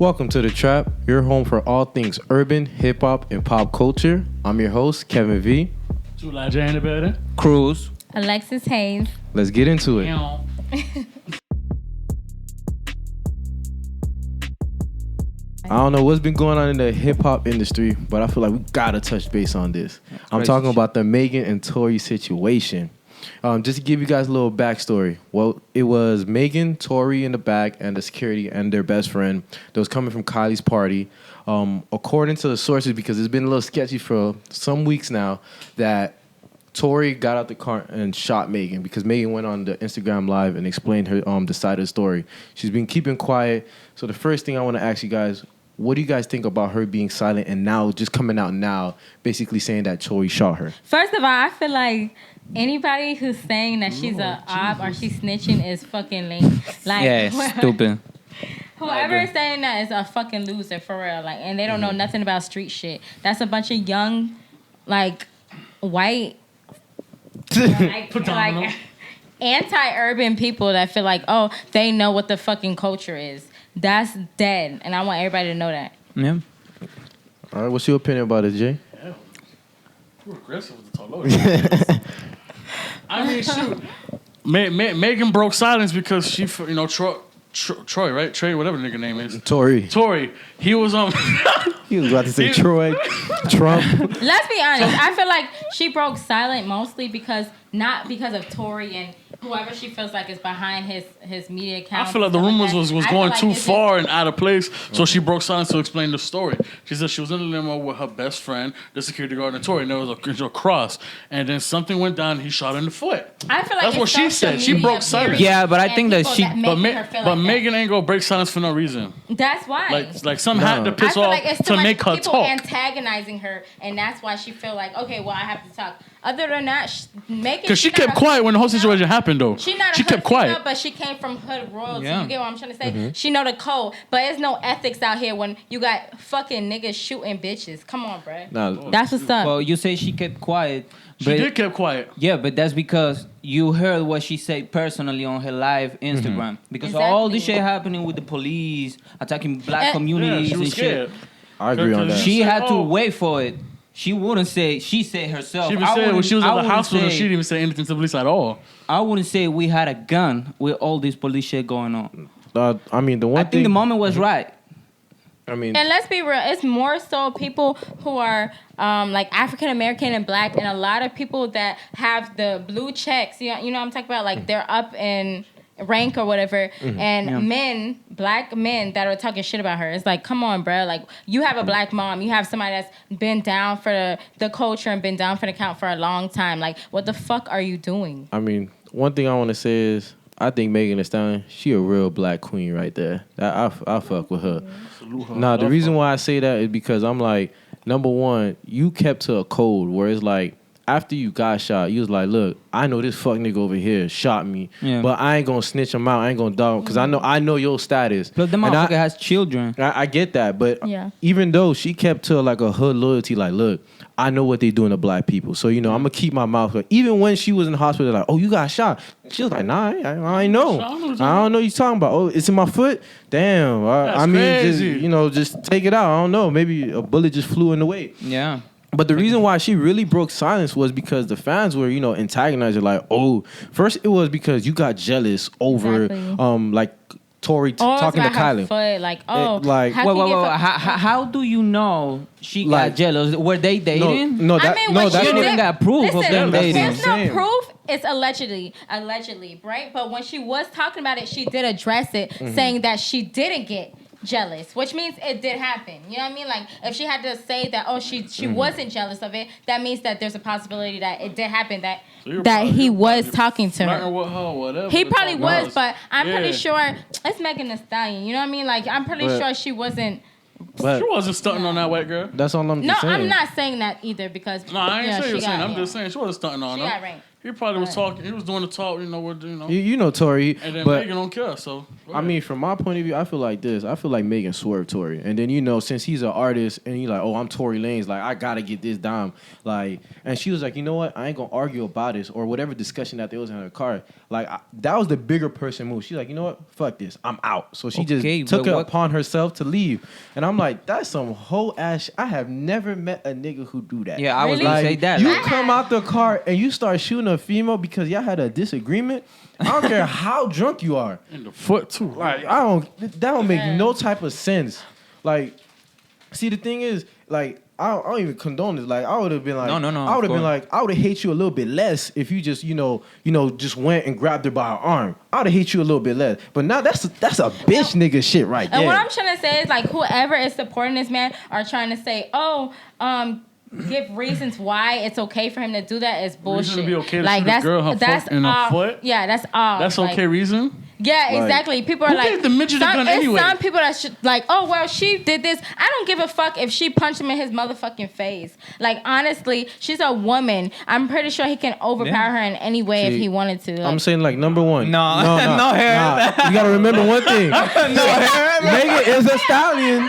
Welcome to The Trap, your home for all things urban, hip-hop, and pop culture. I'm your host, Kevin V. July J in the building. Cruz. Alexis Hayes. Let's get into it. I don't know what's been going on in the hip-hop industry, but I feel like we gotta touch base on this. I'm talking about the Megan and Tory situation. Just to give you guys a little backstory. Well, it was Megan, Tory in the back, and the security and their best friend that was coming from Kylie's party. According to the sources, because it's been a little sketchy for some weeks now, that Tory got out the car and shot Megan because Megan went on the Instagram Live and explained her the side of the story. She's been keeping quiet. So the first thing I want to ask you guys, what do you guys think about her being silent and now just coming out now, basically saying that Tory shot her? First of all, I feel like anybody who's saying that she's a op or she's snitching is fucking lame. Like, yeah, stupid. Whoever is saying that is a fucking loser for real. Like, and they don't know nothing about street shit. That's a bunch of young, like, white, like anti-urban people that feel like, oh, they know what the fucking culture is. That's dead, and I want everybody to know that. Yeah. All right, what's your opinion about it, Jay? Yeah. You're aggressive with the talk. I mean, shoot. Megan broke silence because she, Troy, right? Trey, whatever the nigga name is. Tory. He was He was about to say Troy, Trump. Let's be honest. I feel like she broke silent mostly not because of Tory and whoever she feels like is behind his media account. I feel like the rumors was going too far and out of place, so she broke silence to explain the story. She said she was in the limo with her best friend, the security guard, and Tory, and there was a cross, and then something went down and he shot her in the foot. I feel like that's what she said. She broke silence. Yeah, but I think that she... But Megan ain't gonna break silence for no reason. That's why. Like something had to piss off to make her people talk. antagonizing her, and that's why she feel like, okay, well, I have to talk. Other than that, Megan... Because she kept quiet when the whole situation happened, though. She kept quiet. But she came from hood royalty. Yeah. You get what I'm trying to say? Mm-hmm. She know the code. But there's no ethics out here when you got fucking niggas shooting bitches. Come on, bro. Nah, that's what's up. Well, you say she kept quiet. She did keep quiet. Yeah, but that's because you heard what she said personally on her live Instagram. Mm-hmm. Because all this shit happening with the police, attacking black communities and scared. shit. I agree on that. She had to wait for it. She wouldn't say, she said herself. She even said when she was at the hospital, she didn't even say anything to the police at all. I wouldn't say we had a gun with all this police shit going on. I mean, I think the moment was right. I mean, and let's be real, it's more so people who are like African American and black, and a lot of people that have the blue checks. You know what I'm talking about? Like they're up in rank or whatever, and black men that are talking shit about her. It's like, come on, bro. Like, you have a black mom. You have somebody that's been down for the culture and been down for the count for a long time. Like, what the fuck are you doing? I mean, one thing I want to say is, I think Megan Thee Stallion, she a real black queen right there. I fuck with her. Nah, the reason why I say that is because I'm like, number one, you kept to a code where it's like, after you got shot, you was like, look, I know this fuck nigga over here shot me, but I ain't gonna snitch him out. I ain't gonna dog him because I know your status. But the motherfucker has children. I get that, but even though she kept to like a hood loyalty, like, look, I know what they doing to black people, so I'm gonna keep my mouth shut. Even when she was in the hospital, like, oh, you got shot, she was like, nah, I ain't know. I don't know what you talking about. Oh, it's in my foot. Damn. I mean, crazy. Just take it out. I don't know. Maybe a bullet just flew in the way. Yeah. But the reason why she really broke silence was because the fans were, antagonizing. Like, oh, first it was because you got jealous over, like Tory talking to Kylie. How do you know she got jealous? Were they dating? No, she didn't got proof of them dating. There's no proof. It's allegedly, right? But when she was talking about it, she did address it, saying that she didn't get jealous, which means it did happen. You know what I mean? Like, if she had to say that, oh, she wasn't jealous of it, that means that there's a possibility that it did happen, that he was talking to her. With her whatever, he probably was, but I'm pretty sure it's Megan Thee Stallion. You know what I mean? Like, I'm pretty sure she wasn't. But she wasn't stunting on that white girl. That's all I'm saying. No, I'm not saying that either because. No, I ain't saying you're saying. I'm just saying she wasn't stunting on her. She got ranked. He probably was talking. He was doing the talk. You know Tory, and then but Megan don't care. So I mean, from my point of view, I feel like this. I feel like Megan swerved Tory, and then since he's an artist and he's like, oh, I'm Tory Lanez, like I gotta get this dime, like, and she was like, you know what, I ain't gonna argue about this or whatever discussion that there was in her car. Like that was the bigger person move. She's like, you know what, fuck this, I'm out. So she just took it upon herself to leave, and I'm like, that's some whole ass. I have never met a nigga who do that. Yeah, I was gonna say that. You come out the car and you start shooting a female because y'all had a disagreement. I don't care how drunk you are. in the foot too. Like that don't make no type of sense. Like, see, the thing is, like, I don't even condone this. Like, I would have been like, No. I would have been like, I would have hate you a little bit less if you just, just went and grabbed her by her arm. I would have hate you a little bit less. But now that's a bitch nigga shit right there. And what I'm trying to say is, like, whoever is supporting this man are trying to say, give reasons why it's okay for him to do that is bullshit. Reason to be okay to like shoot a girl her foot in her foot? Yeah, that's all. That's okay reason. Yeah, Like, exactly. People are who like, gave the midget a gun anyway? Some people that should like, oh well, she did this. I don't give a fuck if she punched him in his motherfucking face. Like, honestly, she's a woman. I'm pretty sure he can overpower her in any way if he wanted to. Like, I'm saying, like, number one. No hair. You gotta remember one thing. Megan is a stallion.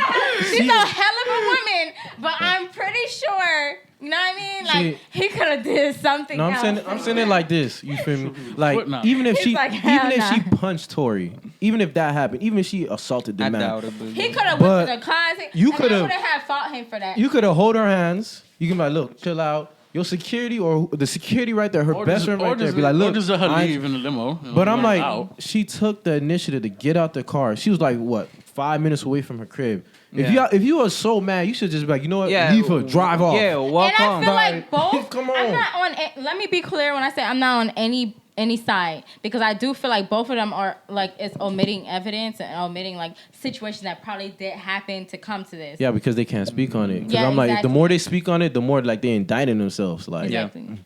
she's a hell of a woman, but I'm pretty sure. You know what I mean? Like, he could have did something else. I'm saying it like this. You feel me? Like, even if she punched Tory, even if that happened, even if she assaulted the man, he could have went to the closet. You could have fought him for that. You could have hold her hands. You can be like, look, chill out. Your security or the security right there, her best friend right there, be like, look, or just let her leave in the limo. But I'm like, she took the initiative to get out the car. She was like, what, 5 minutes away from her crib. If you are so mad, you should just be like, you know what, leave her, drive off. Yeah, walk on. And I feel like both. Come on. I'm not on. Let me be clear when I say I'm not on any side, because I do feel like both of them are like it's omitting evidence and omitting like situations that probably did happen to come to this. Yeah, because they can't speak on it. Because Yeah, I'm like, exactly. the more they speak on it, the more like they indicting themselves. Like, Exactly.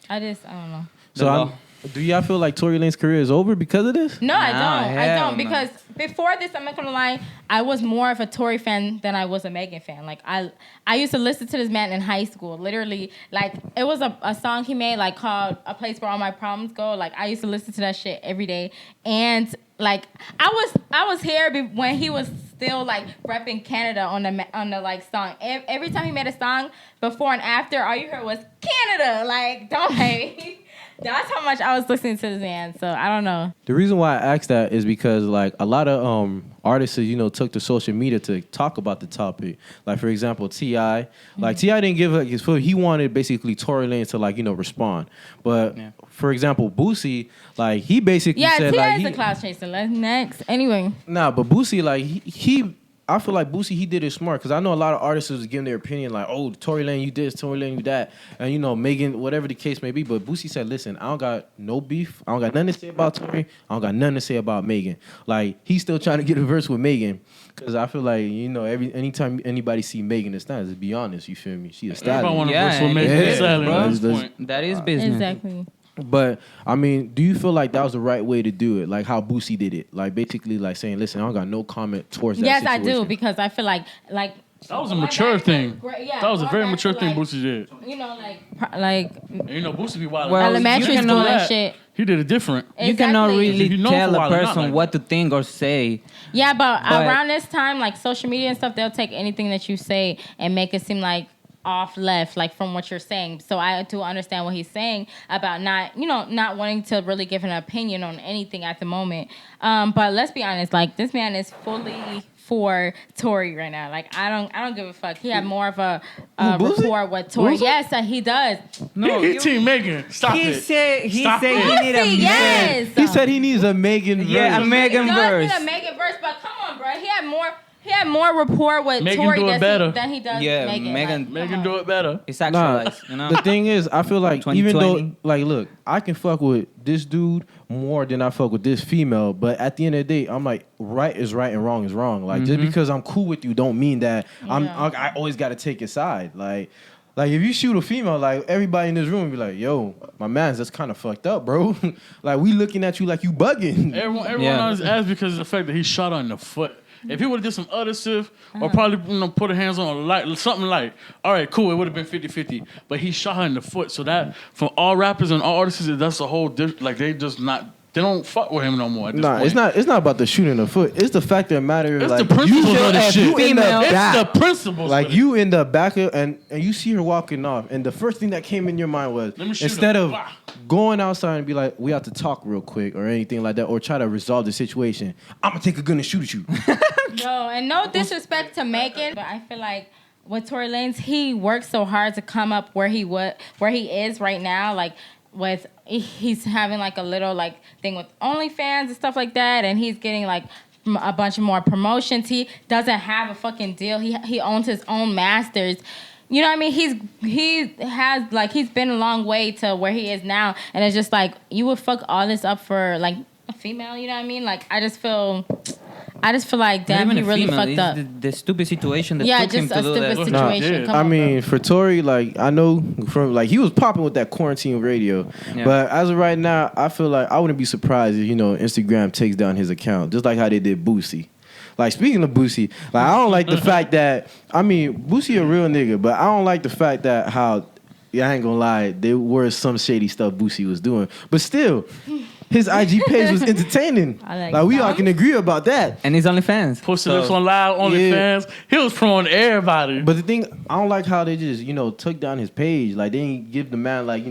I don't know. So do y'all feel like Tory Lanez's career is over because of this? No, I hell don't. Because before this, I'm not gonna lie, I was more of a Tory fan than I was a Megan fan. Like I used to listen to this man in high school. Literally, like it was a song he made like called "A Place Where All My Problems Go." Like I used to listen to that shit every day. And like I was here when he was still like repping Canada on the like song. Every time he made a song, before and after, all you heard was Canada. Like, don't hate me. That's how much I was listening to this man. So I don't know. The reason why I asked that is because like a lot of artists, took to social media to talk about the topic. Like for example, T.I. Like T.I. didn't give like his foot. He wanted basically Tory Lanez to like respond. But for example, Boosie, like he basically said T.I. like is a cloud chaser. Let's next. Anyway. Nah, but Boosie like he I feel like Boosie, he did it smart because I know a lot of artists was giving their opinion like, oh, Tory Lanez, you this, Tory Lanez, you that. And, Megan, whatever the case may be. But Boosie said, listen, I don't got no beef. I don't got nothing to say about Tory. I don't got nothing to say about Megan. Like, he's still trying to get a verse with Megan because I feel like, anytime anybody see Megan, it's not, to be honest, you feel me? She a stallion. Everyone want a verse with Megan. That is business. Exactly. But I mean, do you feel like that was the right way to do it? Like how Boosie did it, like basically like saying, "Listen, I don't got no comment towards that." Yes, situation. I do because I feel like that was a mature thing. That was a very mature thing Boosie did. Boosie be wild. Well, elementary school and shit. He did it different. Exactly. You cannot really tell a person like what to think or say. Yeah, but around this time, like social media and stuff, they'll take anything that you say and make it seem like off left, like from what you're saying. So I do understand what he's saying about not wanting to really give an opinion on anything at the moment. But let's be honest, like this man is fully for Tory right now. Like I don't give a fuck. He had more of a rapport with Tory. Yes, he does. No, he team Megan. Stop he it. Said he need a yes. He said he needs a Megan verse. Yeah, a Megan verse. He does need a Megan verse, but come on, bro. He had more rapport with Megan Tory do it better. than he does Megan. Megan do it better. It's actualized, The thing is, I feel like even though, like, look, I can fuck with this dude more than I fuck with this female, but at the end of the day, I'm like, right is right and wrong is wrong. Like, just because I'm cool with you don't mean that I always got to take your side. Like if you shoot a female, like everybody in this room be like, yo, my man's that's kind of fucked up, bro. Like we looking at you like you bugging. Everyone on his ass because of the fact that he shot her in the foot. If he would have did some other stuff or probably put her hands on a light, something light, all right, cool, it would have been 50-50. But he shot her in the foot. So that, from all rappers and all artists, that's a whole different, like they just not, they don't fuck with him no more. At this point. It's not about the shooting in the foot. It's the fact that matters. It's like, the principles of the shit. It's the principles. Like you in the back of, and you see her walking off, and the first thing that came in your mind was, instead of going outside and be like, we have to talk real quick or anything like that, or try to resolve the situation, I'm gonna take a gun and shoot at you. No, and no disrespect to Megan, but I feel like with Tory Lanez, he worked so hard to come up where he is right now, like. He's having like a little like thing with OnlyFans and stuff like that, and he's getting like a bunch of more promotions. He doesn't have a fucking deal. He owns his own masters. You know what I mean? He's been a long way to where he is now, and it's just like you would fuck all this up for like a female. You know what I mean? Like I just feel like damn, he really fucked up. The stupid situation that took him to do that. Yeah, just a stupid situation. I mean, for Tory, like I know from like he was popping with that quarantine radio, but as of right now, I feel like I wouldn't be surprised if Instagram takes down his account, just like how they did Boosie. Like speaking of Boosie, like I don't like the fact that Boosie a real nigga, but I don't like the fact that how I ain't gonna lie, there were some shady stuff Boosie was doing, but still. His IG page was entertaining. Like we all can agree about that. And his OnlyFans. Posted this on live OnlyFans. He was promoting everybody. But the thing, I don't like how they just, took down his page. Like they didn't give the man like,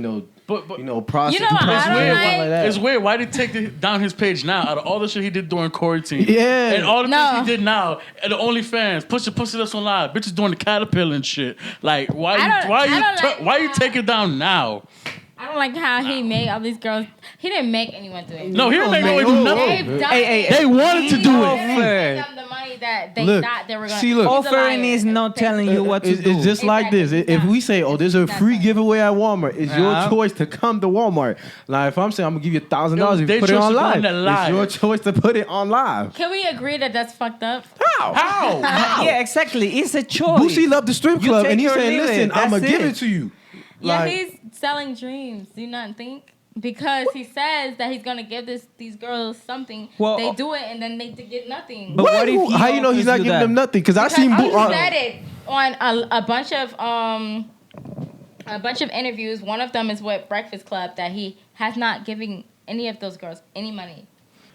process. It's weird. Why did he take down his page now? Out of all the shit he did during quarantine, and all the things he did now, and the OnlyFans, posted this on live, bitches doing the caterpillar and shit. Like why you take it down now? I don't like how he made all these girls. He didn't make anyone do it. No, he didn't make anyone do nothing. They wanted to do it. They them the money that they thought they were going to. Offering is not telling you what to do. It's just like this. If we say, there's a free giveaway at Walmart, it's your choice to come to Walmart. Like if I'm saying I'm gonna give you $1,000 if you put it on live, it's your choice to put it on live. Can we agree that that's fucked up? How? Yeah, exactly. It's a choice. Boosie loved the strip club, and he's saying, "Listen, I'm gonna give it to you." Yeah, he's selling dreams. Do you not think? Because he says that he's gonna give these girls something. Well, they do it and then they get nothing. But what if how you know he's not giving them nothing? Because I seen he said it on a bunch of interviews. One of them is with Breakfast Club that he has not given any of those girls any money.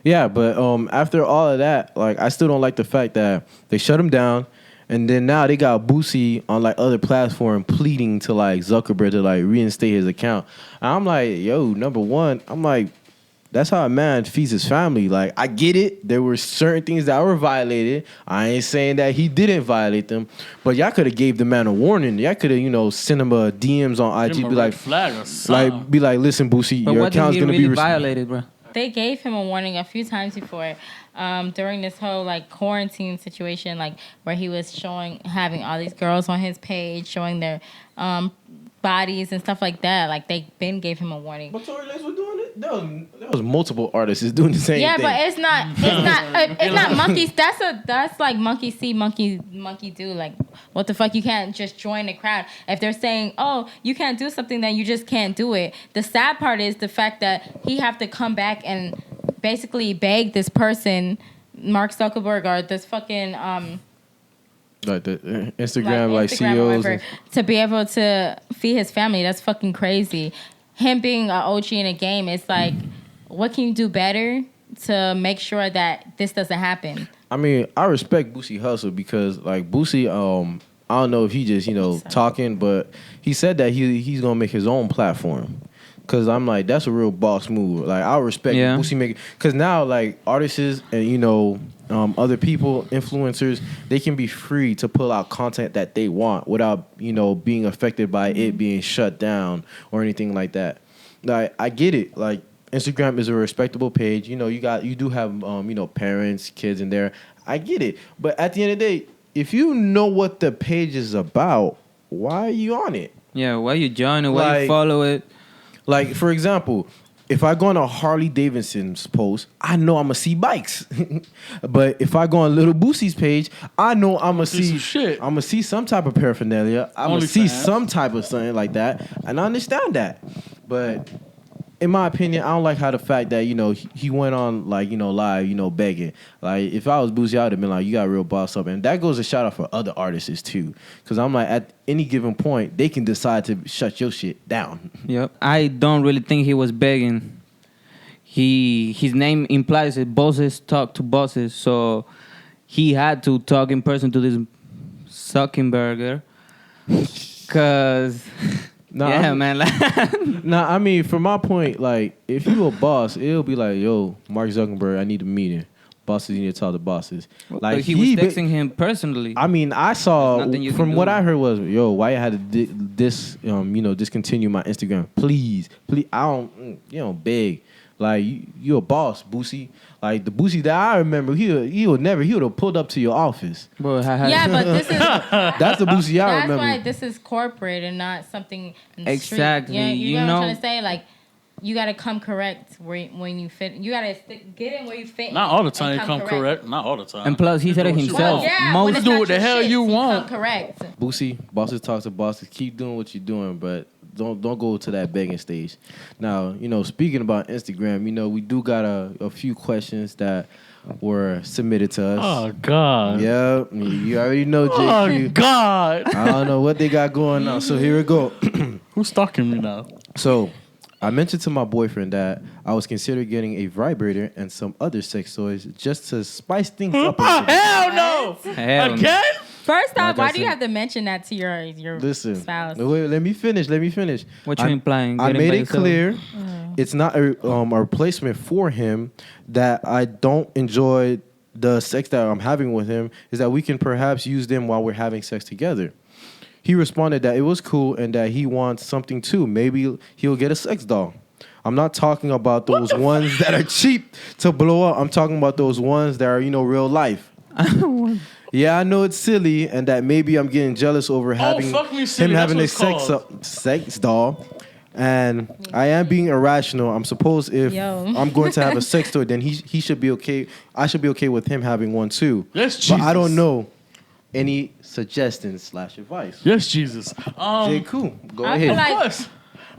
Yeah, but after all of that, like I still don't like the fact that they shut him down. And then now they got Boosie on like other platform pleading to like Zuckerberg to like reinstate his account. And I'm like, number one, I'm like, that's how a man feeds his family. Like, I get it. There were certain things that were violated. I ain't saying that he didn't violate them, but y'all could have gave the man a warning. Y'all could have, sent him a DMs on IG, be like, listen, Boosie, but your account's gonna be violated, bro. They gave him a warning a few times before. During this whole like quarantine situation, like where he was having all these girls on his page, showing their bodies and stuff like that. Like they gave him a warning. But Tory Lanez was doing it. There was multiple artists doing the same thing. Yeah, but it's not monkeys. That's like monkey see, monkey do. Like what the fuck? You can't just join the crowd. If they're saying, oh, you can't do something, then you just can't do it. The sad part is the fact that he have to come back and basically beg this person, Mark Zuckerberg, or this fucking like the Instagram like CEOs to be able to feed his family. That's fucking crazy. Him being an OG in a game, it's like, what can you do better to make sure that this doesn't happen? I mean, I respect Boosie hustle because like Boosie, I don't know if he just talking, but he said that he's gonna make his own platform. Cause I'm like, that's a real boss move. Like I respect Boosie making. Cause now like artists and other people, influencers, they can be free to pull out content that they want without being affected by it being shut down or anything like that. Like I get it. Like Instagram is a respectable page. You do have parents, kids in there. I get it. But at the end of the day, if you know what the page is about, why are you on it? Yeah, why you join it? Why you follow it? Like, for example, if I go on a Harley Davidson's post, I know I'm going to see bikes. But if I go on Little Boosie's page, I know I'm going to see some type of paraphernalia. I'm going to see some type of something like that. And I understand that. But in my opinion, I don't like how the fact that, he went on, like, live, begging. Like, if I was Boosie, I would have been like, you got real boss up. And that goes a shout out for other artists, too. Because I'm like, at any given point, they can decide to shut your shit down. Yep. I don't really think he was begging. His name implies that bosses talk to bosses. So he had to talk in person to this Zuckerberg. Because... man. I mean, from my point, like, if you a boss, it'll be like, yo, Mark Zuckerberg, I need a meeting. Bosses need to talk to bosses. Like, but he was texting him personally. I mean, I saw from what I heard was, yo, why you had to discontinue my Instagram? Please, I don't, beg. Like, you a boss, Boosie. Like, the Boosie that I remember, he would have pulled up to your office. Yeah, but this is... That's the Boosie I remember. That's why this is corporate and not something in the exactly. street. You know what I'm trying to say? Like, you got to come correct when you fit. You got to get in where you fit. Not all the time you come correct. Not all the time. And plus, he said it himself. Most do what the hell you want. Come correct. Boosie, bosses talk to bosses. Keep doing what you're doing, but don't go to that begging stage. Now, speaking about Instagram, we do got a few questions that were submitted to us. Oh, God. Yeah, you already know, JQ. Oh, God. I don't know what they got going on, so here we go. Who's stalking me now? So, I mentioned to my boyfriend that I was considering getting a vibrator and some other sex toys just to spice things up. Hell no! Again? First off, why do you have to mention that to your spouse? Wait, let me finish. What you implying? I made it clear it's not a replacement for him, that I don't enjoy the sex that I'm having with him, is that we can perhaps use them while we're having sex together. He responded that it was cool and that he wants something too. Maybe he'll get a sex doll. I'm not talking about those ones that are cheap to blow up. I'm talking about those ones that are, real life. Yeah, I know it's silly, and that maybe I'm getting jealous over having him having a sex doll. And I am being irrational. I'm supposed if I'm going to have a sex toy, then he should be okay. I should be okay with him having one too. Yes, Jesus. But I don't know any suggestions / advice. Yes, Jesus. J. Cool, go ahead. Of course.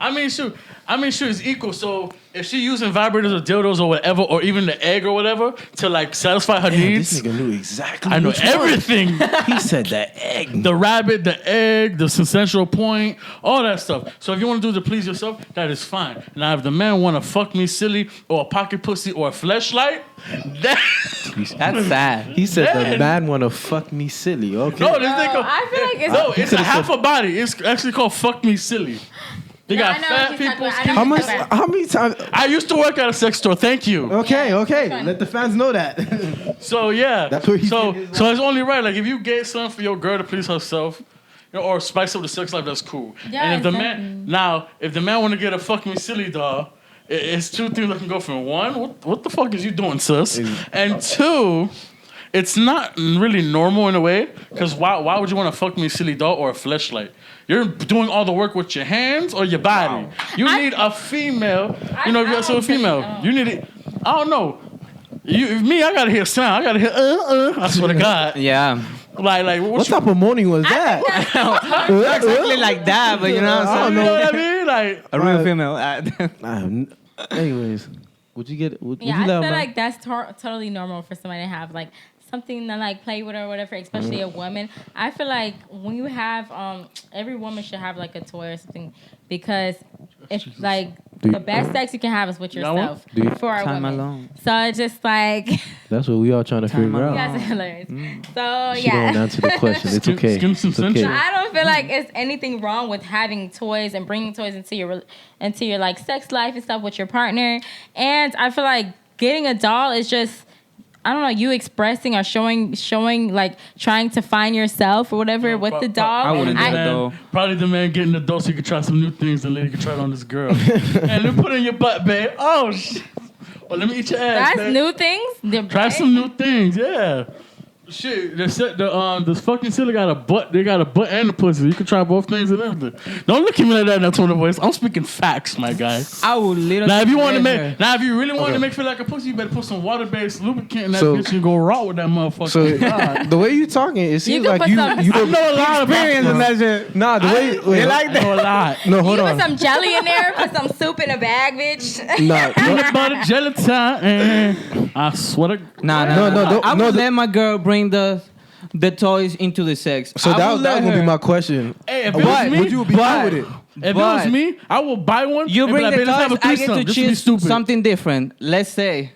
I mean, shoot, it's equal. So if she using vibrators or dildos or whatever, or even the egg or whatever to like satisfy her needs, this nigga knew exactly. I know everything. He said the egg, the rabbit, the egg, the sensual point, all that stuff. So if you want to do it to please yourself, that is fine. Now if the man want to fuck me silly or a pocket pussy or a fleshlight, that's sad. He said the man want to fuck me silly. Okay. No, this nigga. I feel like it's a half a body. It's actually called fuck me silly. They got fat people. How many times? I used to work at a sex store. Thank you. Okay. Let the fans know that. So yeah. That's what so it's only right. Like if you get something for your girl to please herself, or spice up the sex life, that's cool. Yeah, and if the man want to get a fuck me silly doll, it's two things that can go from. One, what the fuck is you doing, sis? And two, it's not really normal in a way, because why would you want a fuck me silly doll or a fleshlight? You're doing all the work with your hands or your body. Wow. You need a female. You need it. I don't know. I gotta hear sound. I gotta hear I swear to God. Yeah. Like what type of moaning was that? Not exactly like that, but you know what I'm saying? You know what I mean? Like a real female. Anyways, would you get? Would you I feel like that's totally normal for somebody to have like something to like play with or whatever, especially a woman. I feel like when you have every woman should have like a toy or something, because it's like the best sex you can have is with yourself for a woman. Alone. So it's just like that's what we all trying to figure out. You guys are hilarious. So she don't answer the question. It's okay. It's okay. I don't feel like it's anything wrong with having toys and bringing toys into your like sex life and stuff with your partner. And I feel like getting a doll is just, I don't know, you expressing or showing like trying to find yourself or whatever with the doll. I wouldn't get it though. Probably the man getting the doll so you can try some new things. The lady can try it on this girl. And then put it in your butt, babe. Oh shit. Well, let me eat your ass. That's babe. New things. Try some new things. Yeah. Shit, they said the fucking silly got a butt. They got a butt and a pussy. You can try both things and everything. Don't look at me like that in that tone of voice. I'm speaking facts, my guy. I would literally. Now, if you really want to make feel like a pussy, you better put some water-based lubricant in that bitch and go raw with that motherfucker. So the way you talking, it seems like you I know a lot of experience in that shit. Nah, the way you like that? I know a lot. No, hold you on. put some jelly in there, put some soup in a bag, bitch. Nah, Peanut butter gelatin. I swear to No. I would let my girl bring the toys into the sex. So that was gonna be my question. Hey, if it was me, would you be fine with it? If it was me, I will buy one. You and bring be like, the "Babe, let's have a toys, I get threesome." to This would be choose stupid. something different. Let's say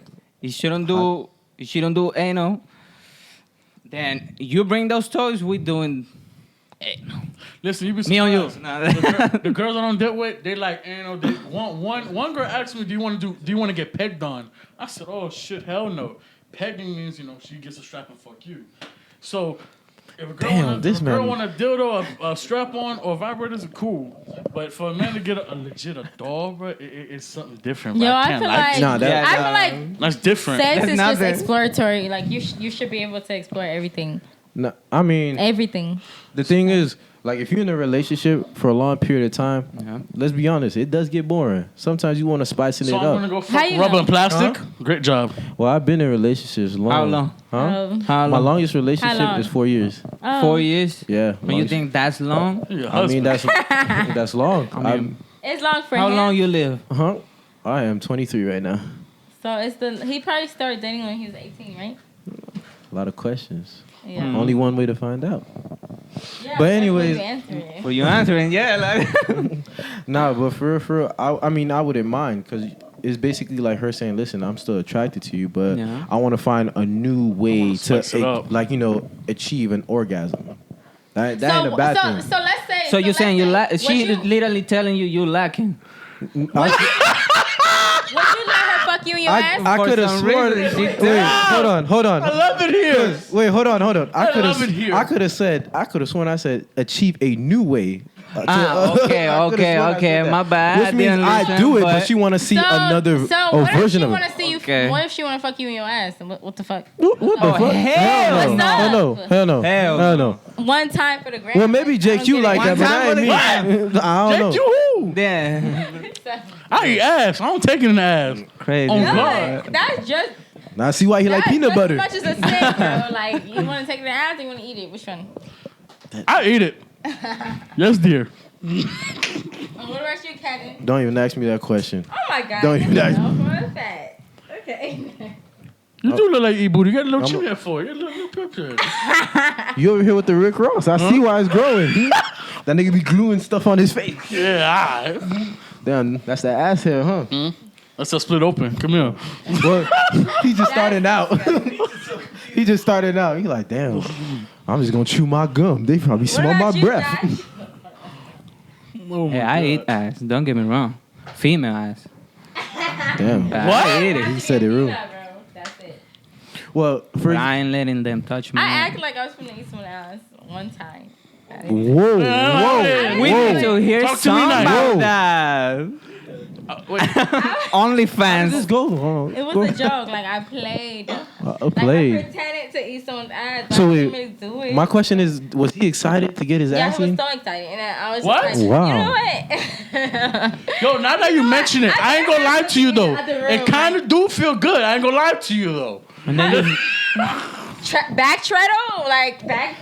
she don't do anal. Then you bring those toys. We doing anal. Listen, you be Me on you. surprised. The girls I don't deal with, they like anal. They one girl asked me, "Do you want to get pegged on?" I said, "Oh shit, hell no." Pegging means she gets a strap and fuck you. So if a girl want a dildo, a strap on, or vibrators are cool. But for a man to get a legit doll, bro, it's something different. Yo, bro. I feel like that's different. Sex is just exploratory. Like you should be able to explore everything. No, I mean everything. The thing is, like, if you're in a relationship for a long period of time, let's be honest, it does get boring. Sometimes you want to spice it up. So I'm gonna go fuck rubber and plastic. Huh? Great job. Well, I've been in relationships long. How long? Huh? How long? My longest relationship is 4 years. Oh. 4 years? Yeah. But you think that's long? I mean, that's long. It's long for how him. long you live? Huh? I am 23 right now. So he probably started dating when he was 18, right? A lot of questions. Yeah. Only one way to find out. Yeah, But anyways, well, you answering, yeah. Like. nah, but for real, I mean, I wouldn't mind because it's basically like her saying, "Listen, I'm still attracted to you, but I want to find a new way to achieve an orgasm." That ain't a bad thing. So let's say. So you're saying she literally telling you lacking. Would you let her fuck you in your ass? I could have sworn. Wait, hold on. I love it here. Wait, hold on. I love it here. could have sworn I said achieve a new way. Okay. My bad. Which means I do it, but she want to see another version of it. What if she want to fuck you in your ass? What the fuck? What the fuck? Hell no. One time for the grand. Well, maybe Jake, you like that, but I ain't me. I don't know. Jake, you who? Yeah. I eat ass. I don't take it in the ass. Crazy. Oh, No, God. that's just. Now I see why he like peanut butter. That's as much as a sin, bro. Like you want to take it in the ass, or you want to eat it? Which one? I eat it. Yes, dear. And what about you, Kevin? Don't even ask me that question. Oh my God. Don't even ask me. For a fact. Okay. You do look like E-Booty. You got a little chin there for you. You got a little picture. You over here with the Rick Ross. I see why it's growing. That nigga be gluing stuff on his face. Yeah, all right. Damn, that's that ass hair, huh? Let's just split open. Come here. Well, he just started out. He just started out. He like, damn, I'm just gonna chew my gum. They probably smell my breath. Hey, I eat ass. Don't get me wrong. Female ass. Damn. What? I ate it. He said it real. That's it. Well, I ain't letting them touch me. I acted like I was gonna eat someone else one time. Whoa. We need to hear Talk to me some nice. about Whoa. that. OnlyFans. Just go. It was a joke. Like I played. I Like played. I pretended to eat someone's ass. But So I wait, didn't really do it. my question is, was he excited to get his Yeah, ass he was in? so excited, and I was What? just like, Wow. you know what? Yo, now that you mention it, I ain't gonna lie to you though. Out the room, It kind of do feel good. I ain't gonna lie to you though. And then Back treadle, like back,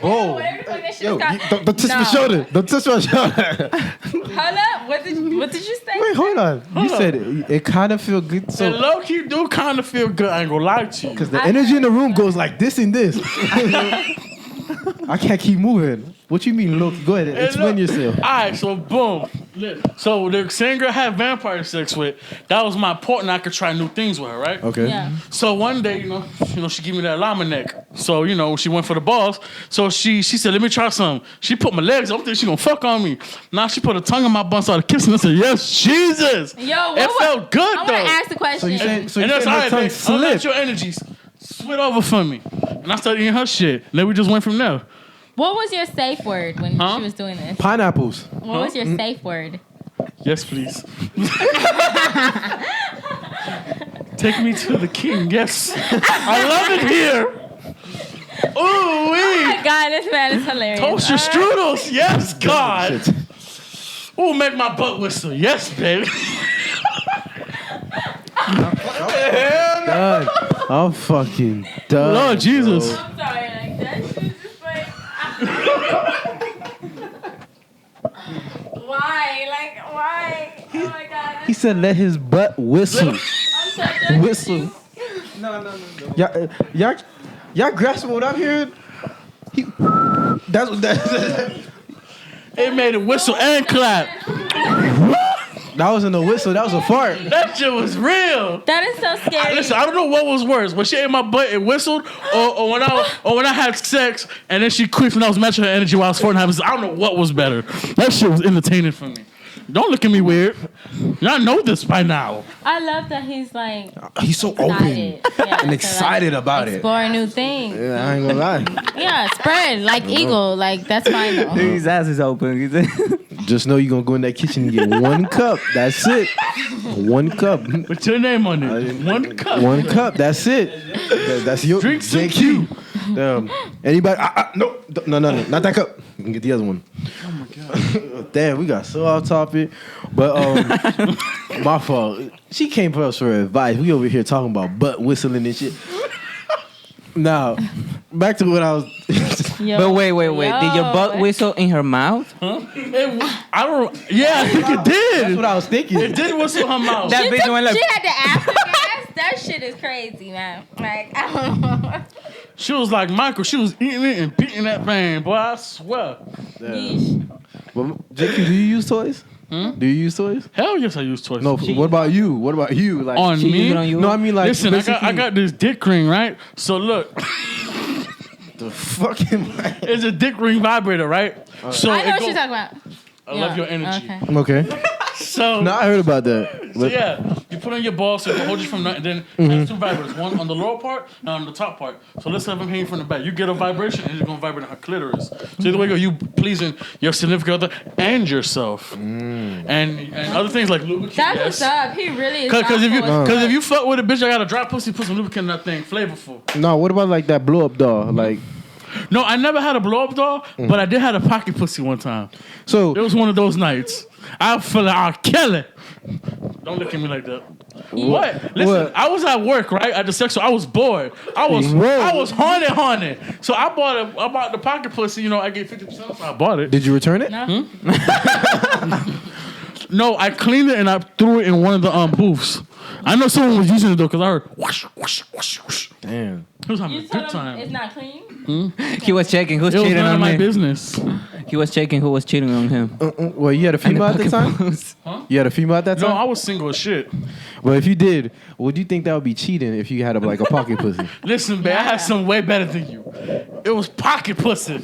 Oh, whatever the fuck that shit yo, is called. don't touch my shoulder. Don't touch my shoulder. Hold up, what did you say? Wait, hold on. You said it kind of feel good. And So, low key do kind of feel good. I ain't gonna lie to you. because the energy in the room goes like this and this. I can't keep moving. What you mean, look? Go ahead and explain yourself. All right, so boom. So the same girl I had vampire sex with, that was my partner. I could try new things with her, right? Okay. Yeah. So one day, she gave me that llama neck. So, she went for the balls. So she said, let me try some. She put my legs up there. She gonna fuck on me. Now she put her tongue in my bun, started kissing. I said, yes, Jesus. Yo, it felt good, I though. want to ask the question. So you said, And her that's all right, tongue babe. I'll let slipped. your energies switch over for me. And I started eating her shit. And then we just went from there. What was your safe word when she was doing this? Pineapples. What was your safe word? Yes, please. Take me to the king. Yes. I love it here. Ooh wee! my God, this man is hilarious. Toast your strudels, yes, God. Ooh, make my butt whistle, yes, baby. Done. I'm fucking done. Lord Jesus. I'm sorry, like that shit just like. Why? Like why? Oh my God. He said, "Let his butt whistle." I'm so Whistle. No. Y'all grasping what I'm hearing? That's what that. It made a whistle and clap. That wasn't a whistle. That was a fart. That shit was real. That is so scary. Listen, I don't know what was worse, when she ate my butt and whistled, or when I had sex and then she quit and I was matching her energy while I was farting. I don't know what was better. That shit was entertaining for me. Don't look at me weird. Y'all know this by now. I love that he's like He's so open and excited about it. Explore new things. Yeah, I ain't gonna lie. Yeah, spread like eagle. Like that's fine though. His ass is open. Just know you're gonna go in that kitchen and get one cup. That's it. One cup. Put your name on it. One cup. One cup. That's it. That's your Drink some JQ. Anybody? No, not that cup. You can get the other one. Oh my God. Damn, we got so off topic. But my fault. She came for us for advice. We over here talking about butt whistling and shit. Now, back to what I was. But wait. Did your butt whistle in her mouth? Huh? I don't. Yeah, I think it did. That's what I was thinking. It did whistle her mouth. That bitch went like. She had to aftergas. That shit is crazy, man. Like I don't know. She was like Michael. She was eating it and beating that thing, boy. I swear. Yeesh. Well, JQ, do you use toys? Do you use toys? Hell yes, I use toys. No. What about you? What about you? Like On She me? used it on you? No, I mean like. Listen, I got this dick ring, right? So look, the fucking. it's a dick ring vibrator, right? So I know it what go- she's talking about. I love your energy. Okay. Okay. So, No, I heard about that. so yeah, you put on your ball so you can hold it from and then there's two vibrators, one on the lower part and on the top part. So let's have them hanging from the back. You get a vibration and it's gonna vibrate on her clitoris. So either way, you pleasing your significant other and yourself, and other things like lubricant. That's yes. what's up. He really is. Because thoughtful. if you fuck with a bitch, I got a dry pussy, put some lubricant in that thing, flavorful. No, what about like that blow up doll? Like, No, I never had a blow up doll, but I did have a pocket pussy one time. so It was one of those nights. I feel like I'll kill it. Don't look at me like that. What? Listen, What? I was at work, right? At the sex store. I was bored. I was haunted. So I bought the pocket pussy. You know, I get 50%, so I bought it. did you return it? No? No, I cleaned it and I threw it in one of the booths. I know someone was using it though, because I heard whoosh, whoosh, whoosh, whoosh. Damn. He was having You a told good him time. it's not clean? He was checking who's It was cheating none on of my me. business. He was checking who was cheating on him. Well, you had a female at the time? Huh? You had a female at that No, time? I was single as shit. Well, if you did, would you think that would be cheating if you had like a pocket pussy? Listen, man, I had something way better than you. It was pocket pussy.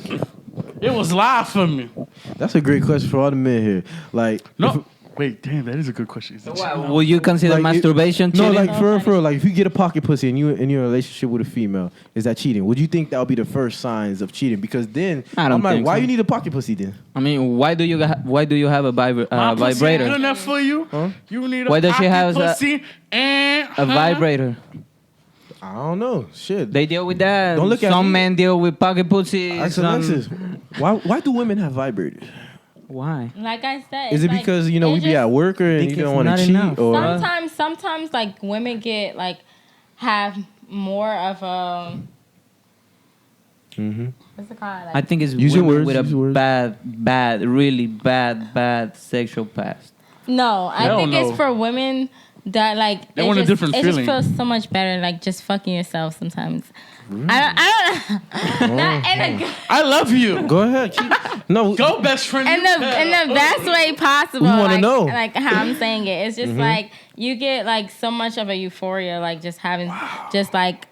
It was live for me. That's a great question for all the men here. Like, No, wait, damn, that is a good question. Is it cheating? Will you consider Like, masturbation no, cheating? like for real, like if you get a pocket pussy and you in your relationship with a female, is that cheating? Would you think that would be the first signs of cheating? Because then I don't I'm like, think why so. you need a pocket pussy then? I mean, why do you have a My pussy ain't good vibrator? enough for you. Huh? You need a Why does she pocket have pussy and A vibrator. I don't know. Shit. They deal with that. Don't look at Some me. men deal with pocket pussy. Ask some- Alexis. Why do women have vibrators? Why? Like I said. Is it's it like- because you know we it's be just- at work and think you don't it's want not to cheat enough. or Sometimes like women get like have more of a what's it called? I Like, think it's Use your women words, with use your words. a really bad sexual past. no, I Hell think no. it's for women that like They it want a just- different it feeling. just feels so much better like just fucking yourself sometimes. I don't not in a good I love you. go ahead. No, Go, best friend. in the best way possible. We wanna like, know. like how I'm saying it. It's just like you get like so much of a euphoria, like just having just like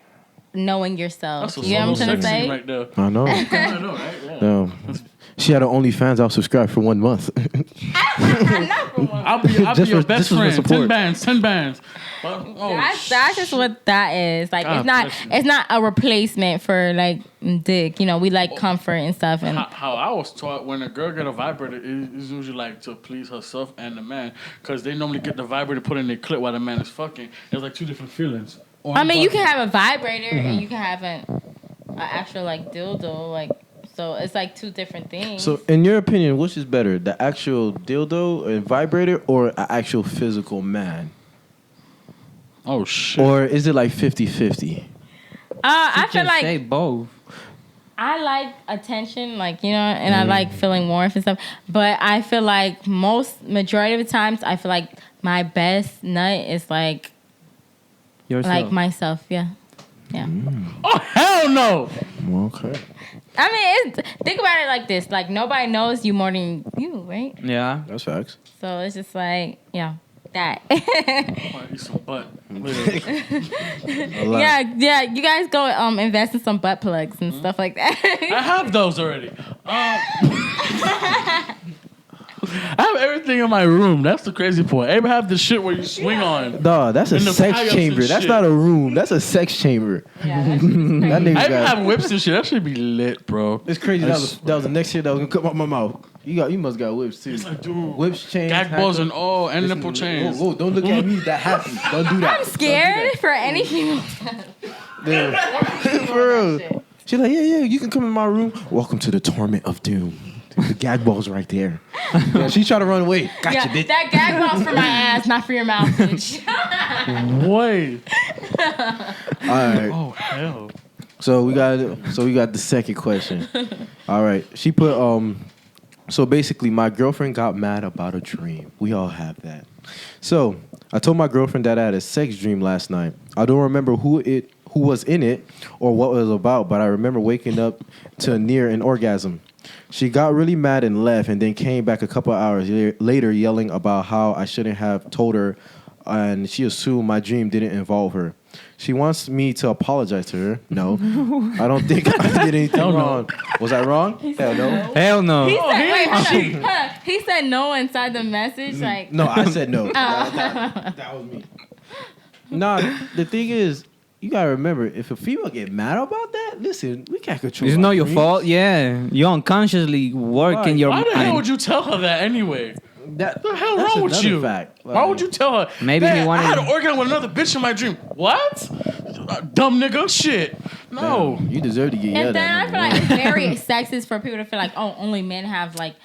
knowing yourself. That's a You know what solo I'm trying to sex say? scene right there. I know. I know, right? Yeah. She had her OnlyFans. I'll subscribe for 1 month. I'll be Just your for- best just for friend. support. 10 bands. Oh, That's just what that is. Like God bless you. it's not a replacement for like dick. You know, we like comfort and stuff and how I was taught, when a girl get a vibrator, it's usually like to please herself and the man, because they normally get the vibrator put in their clit while the man is fucking. There's like two different feelings. I mean you can have a vibrator and you can have a an actual like dildo, like. So it's like two different things. So, in your opinion, which is better, the actual dildo and vibrator, or an actual physical man? Oh shit! Or is it like 50-50? I feel like say both. I like attention, like, you know, and I like feeling warmth and stuff. But I feel like majority of the times, I feel like my best nut is like Yourself. like myself. Yeah. Oh hell no! Okay. I mean, think about it like this: like nobody knows you more than you, right? Yeah. That's facts. So it's just like, yeah, that. I eat some butt. yeah. You guys go invest in some butt plugs and stuff like that. I have those already. I have everything in my room. That's the crazy part. I even have the shit where you swing on. Dog, that's a And the sex tie-ups chamber. and That's shit. not a room. That's a sex chamber. Yeah, that's That crazy. nigga I even got. have whips and shit. That should be lit, bro. It's crazy. That was the next shit that was gonna come out my mouth. You must got whips too. It's like, dude, Whips, chains, gag balls and handcuffs. all, and Listen, nipple chains. Whoa, don't look at me that happy. Don't do that. I'm scared for any female. Yeah. For real. She's like, yeah, you can come in my room. Welcome to the torment of doom. The gag ball's right there. Yeah, she tried to run away. Gotcha, Yeah, bitch. that gag ball's for my ass, not for your mouth, bitch. Wait. All right. Oh hell. So we got the second question. All right. She put so basically my girlfriend got mad about a dream. We all have that. So I told my girlfriend that I had a sex dream last night. I don't remember who was in it or what it was about, but I remember waking up to near an orgasm. She got really mad and left, and then came back a couple of hours later yelling about how I shouldn't have told her, and she assumed my dream didn't involve her. She wants me to apologize to her. No, I don't think I did anything wrong. Was I wrong? Hell no. Hell no. He said, wait, hold she- on. He said no inside the message. Like, No, I said no. That was me. Nah, the thing is, you gotta remember, if a female get mad about that, listen, we can't control. It's our not your dreams. fault. Yeah. You unconsciously work Right. in your Why the hell mind. would you tell her that anyway? That, What the hell that's wrong with another you? Fact. Why would you tell her? Maybe he "Dad, wanted- I had an orgasm with another bitch in my dream. What? Dumb nigga, shit. No. Damn, you deserve to get yelled and then at. I feel like it's very sexist for people to feel like, oh, only men have like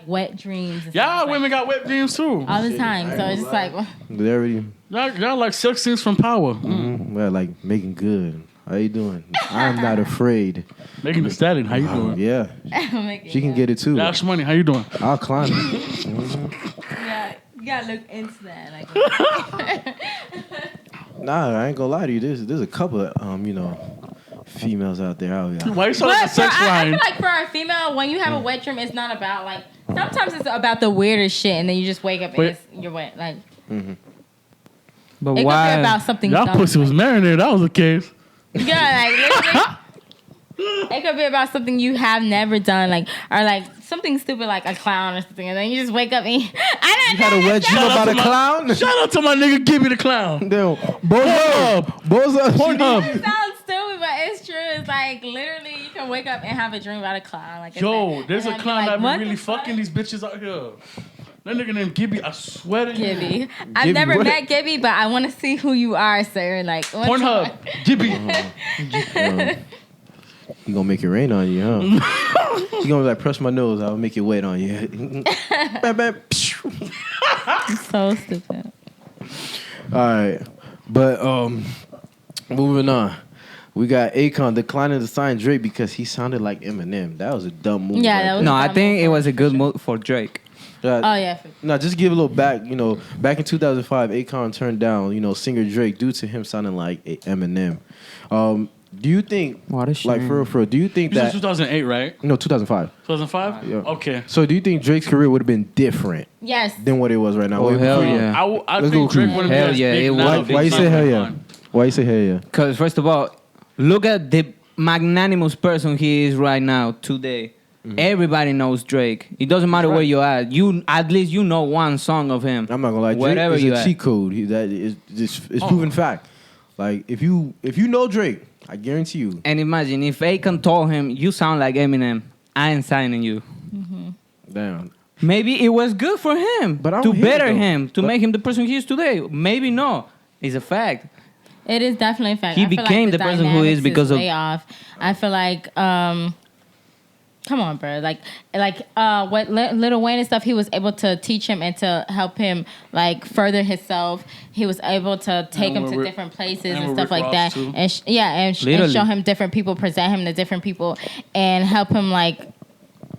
wet dreams. And Yeah, stuff, like, women got wet dreams too. all the time. So it's just like, They already, Y'all like sex scenes from Power. well, like making good. How you doing? I'm not afraid. Making the Stallion, how you doing? Yeah, she can get it too. Dash Money, how you doing? I'll climb it. Yeah, you gotta look into that. Like, Nah, I ain't gonna lie to you. There's a couple of females out there. Why you selling the but sex I line? feel like for a female, when you have a wet dream, it's not about like. Sometimes it's about the weirdest shit, and then you just wake up and you're wet. Like, But it could why? be about something. Y'all dumb. pussy was marinated. That was the case. Yeah, like literally, it could be about something you have never done, like or like something stupid like a clown or something, and then you just wake up and I don't You had a know. wet dream Shout out about to a my- clown? Shout out to my nigga, give me the clown. Damn, Bozo. Pornhub. It sounds stupid, but it's true. It's like literally you can wake up and have a dream about a clown. Like, it's Yo, like- there's and a I'd be clown like, that what be really the fuck? fucking these bitches out here. That nigga named Gibby, I swear to you. Gibby. I've Gibby, never what? met Gibby, but I want to see who you are, sir. Like what's Pornhub, Gibby. You gonna make it rain on you, huh? You gonna like press my nose, I'll make it wet on you. Bam, bam, pshh. so stupid. All right, but moving on. We got Akon declining to sign Drake because he sounded like Eminem. That was a dumb move. Yeah, right that was- No, I think it was a good move for Drake. there. Oh yeah. No, just give a little back. Back in 2005, Akon turned down, singer Drake due to him sounding like Eminem. Do you think, What a like shame. for real, do you think You said that 2008, right? no 2005? 2005? Yeah. Okay. So do you think Drake's career would have been different Yes. than what it was right now? Oh, Way hell before? yeah. I Let's think go Drake cruise. wouldn't be Hell as yeah, big it now would if be Why you he say signed hell with yeah? Akon. Why you say hell yeah? Because first of all, look at the magnanimous person he is right now today. Everybody knows Drake. It doesn't matter where you're at. You at least you know one song of him. I'm not gonna lie. Drake Wherever is you a at. cheat code. It's proven fact. Like if you know Drake, I guarantee you. And imagine if Akon told him, "You sound like Eminem. I ain't signing you." Damn. Maybe it was good for him But I to don't hear it, better though. him, to But- make him the person he is today. Maybe no. It's a fact. It is definitely a fact. He I feel became like the person who is dynamics because of- way off. I feel like come on, bro. Like what Lil Wayne and stuff, he was able to teach him and to help him like further himself. He was able to take him to different places and stuff like that. Too. And and show him different people, present him to different people, and help him like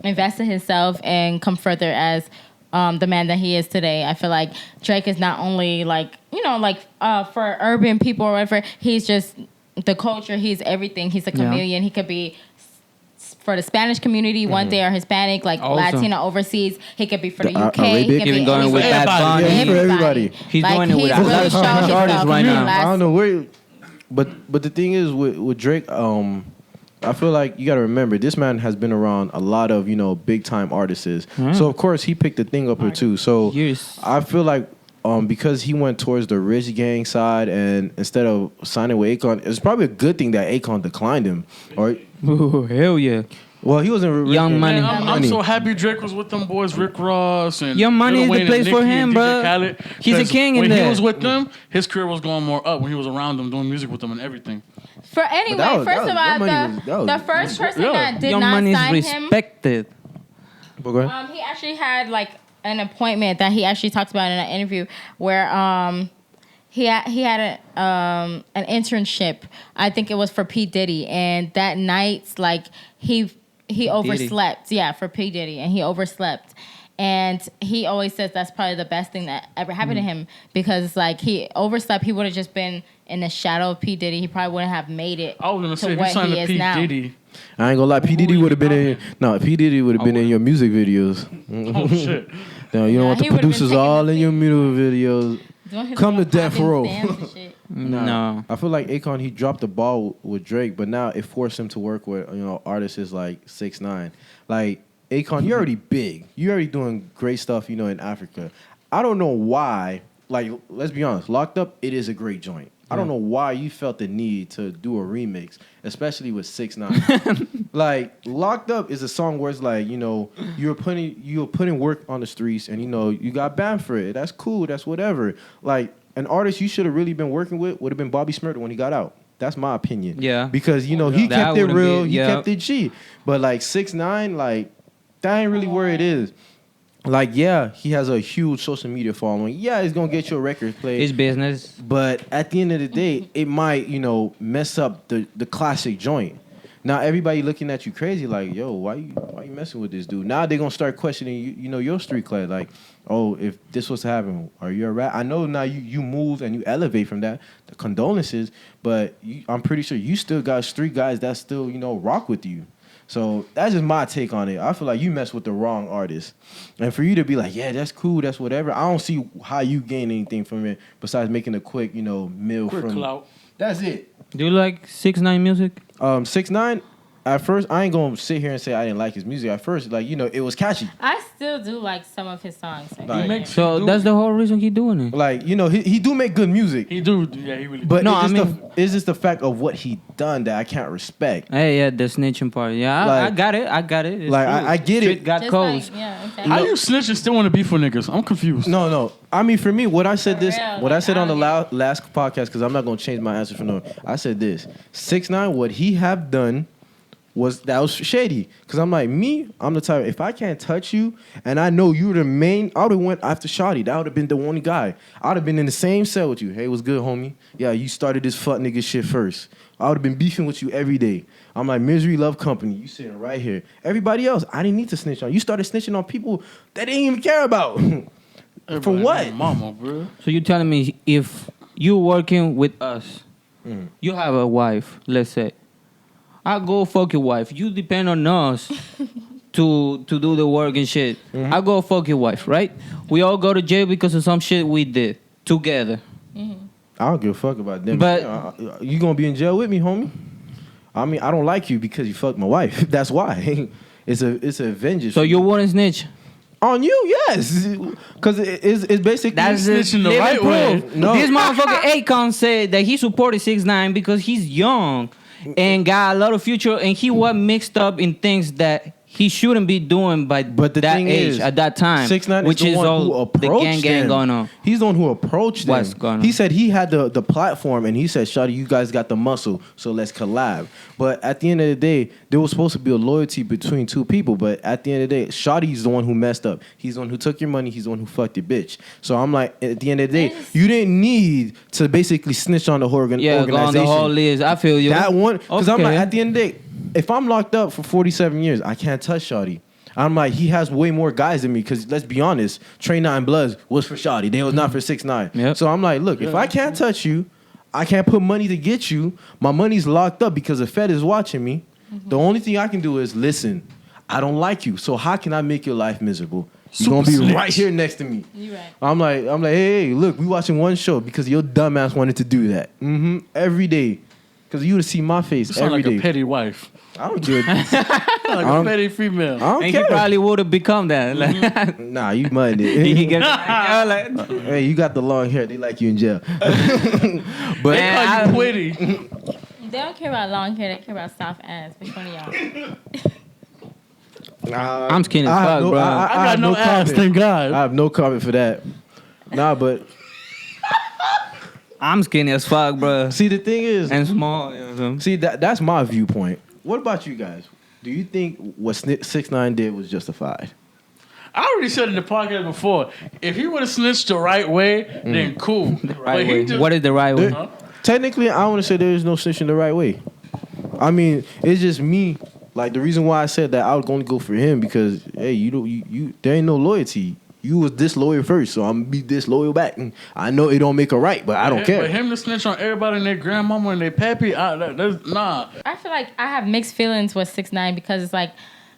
invest in himself and come further as the man that he is today. I feel like Drake is not only like, for urban people or whatever, he's just the culture. He's everything. He's a chameleon. He could be for the Spanish community one day, or Hispanic, like Also. Latina overseas. He could be for the UK. Arabic. He could Even be going with Bad Bunny. Yeah, for everybody. He's doing it with he's a lot really of showing Spanish himself artists right in the now. last- I don't know where, but the thing is with Drake, I feel like you got to remember this man has been around a lot of big time artists. So of course he picked the thing up here too. So Years. I feel like because he went towards the Rich Gang side and instead of signing with Akon, it's probably a good thing that Akon declined him. Or Ooh, hell yeah. well, he wasn't Young Money. Man, I'm so happy Drake was with them boys, Rick Ross and Young Money Lil is the Wayne and place for Nicki him, and DJ bro. Khaled, He's a 'cause king in when there. he was with them, his career was going more up when he was around them, doing music with them and everything. For anyway, that was- first that of was- all, Young Money was- the first person yeah. that did Young not Money is sign him, respected. But go ahead. he actually had like an appointment that he actually talked about in an interview where he had an internship. I think it was for P Diddy, and that night like he overslept. Yeah, for P Diddy, and he overslept. And he always says that's probably the best thing that ever happened to him because like he overslept. He would have just been in the shadow of P Diddy. He probably wouldn't have made it. I was gonna say if you what signed he to is P now. Diddy, I ain't gonna lie, P Diddy would have been in. No, P Diddy would have been in your music videos. oh shit. No, you don't Nah, want the he would've been producers taking all the in your music videos. Doing his Come little to death popping row. stands and shit. No. I feel like Akon, he dropped the ball with Drake, but now it forced him to work with artists like 6ix9ine. Like Akon, you're already big. You're already doing great stuff, in Africa. I don't know why. Like, let's be honest, Locked Up, it is a great joint. I don't know why you felt the need to do a remix, especially with 6ix9ine. Like, Locked Up is a song where it's like, you're putting work on the streets, and you got banned for it. That's cool. That's whatever. Like, an artist you should have really been working with would have been Bobby Shmurda when he got out. That's my opinion. Yeah. Because he That kept it wouldn't real. be- He yeah. kept it G. But like 6ix9ine, like that ain't really where it is. Like, yeah, he has a huge social media following. Yeah, it's gonna get your records played. It's business. But at the end of the day, it might, mess up the classic joint. Now everybody looking at you crazy, like, yo, why you messing with this dude? Now they're gonna start questioning your street cred. Like, oh, if this was to happen, are you a rat? I know now you move and you elevate from that. The condolences, but I'm pretty sure you still got street guys that still, rock with you. So that's just my take on it. I feel like you mess with the wrong artist. And for you to be like, yeah, that's cool, that's whatever, I don't see how you gain anything from it besides making a quick, meal Quick from clout. That's it. Do you like 6ix9ine music? 6ix9ine, at first, I ain't gonna sit here and say I didn't like his music. At first, like, it was catchy. I still do like some of his songs. Like, So that's the whole reason he doing it. like he do make good music. He do, yeah, he really. But No, it's just the fact of what he done that I can't respect. Hey, yeah, the snitching part. Yeah, I Like- got it. I got it. It's Like, true. I get it. Street got Just codes. like, yeah, exactly. How you snitch and still want to beef with niggas? I'm confused. No. I mean, for me, what I said For this, real, what I like, said on the I last podcast, because I'm not gonna change my answer for no. I said this: 6ix9ine, what he have done was shady. Because I'm like, I'm the type. If I can't touch you, and I know you're the main, I would have went after Shawty. That would have been the only guy. I would have been in the same cell with you. Hey, what's good, homie? Yeah, you started this fuck nigga shit first. I would have been beefing with you every day. I'm like, Misery Love Company. You sitting right here. Everybody else, I didn't need to snitch on. You started snitching on people that they didn't even care about. For Everybody what? know Mama, bro. So you telling me if you working with us, you have a wife, let's say. I go fuck your wife. You depend on us to do the work and shit. I go fuck your wife, right? We all go to jail because of some shit we did together. I don't give a fuck about them. But- You gonna be in jail with me, homie? I mean, I don't like you because you fucked my wife. That's why. It's a vengeance. So you wouldn't snitch? on you, yes, because it's basically That's snitching the living right way. proof. No. This motherfucker Akon said that he supported 6ix9ine because he's young and got a lot of future, and he was mixed up in things that he shouldn't be doing but the that thing age is, at that time. 6ix9ine which is the one all who approached the gang them. going on. He's the one who approached them. What's going on? He said he had the platform, and he said, "Shawty, you guys got the muscle, so let's collab." But at the end of the day, there was supposed to be a loyalty between two people. But at the end of the day, Shawty's the one who messed up. He's the one who took your money. He's the one who fucked your bitch. So I'm like, at the end of the day, you didn't need to basically snitch on the whole organization. Go on the whole list. I feel you. That one, because I'm like, Okay. at the end of the day, if I'm locked up for 47 years, I can't touch Shawty. I'm like, he has way more guys than me, because let's be honest, Trey 9 Bloods was for Shawty. They was not for 6ix9ine. Yep. So I'm like, look, if I can't touch you, I can't put money to get you. My money's locked up because the Fed is watching me. The only thing I can do is listen. I don't like you, so how can I make your life miserable? You're gonna be snitch. right here next to me. You right. I'm like, hey, look, we watching one show because your dumbass wanted to do that. Every day. Because you would see my face You sound every like day. a petty wife. I don't give a Like a petty female. I don't And care. he probably would have become that. Like, Nah, you minded. he gets like, Hey, you got the long hair. They like you in jail. But They call you pretty. They don't care about long hair. They care about soft ass. Which one of y'all? I'm skinny as fuck, bro. I got have no ass, comment. thank God. I have no comment for that. Nah, but I'm skinny as fuck, bro. see, the thing is, And small. You know what I'm saying? see that's my viewpoint. What about you guys? Do you think what 6ix9ine did was justified? I already said in the podcast before, if he would have snitched the right way, then cool. Right way. What is the right way? Huh? Technically, I want to say there is no snitching the right way. I mean, it's just me. Like, the reason why I said that, I would only go for him because, hey, you there ain't no loyalty. You was disloyal first, so I'm gonna be disloyal back. And I know it don't make a right, but I don't care. But him to snitch on everybody and their grandmama and their pappy, that's nah. I feel like I have mixed feelings with 6ix9ine because it's like,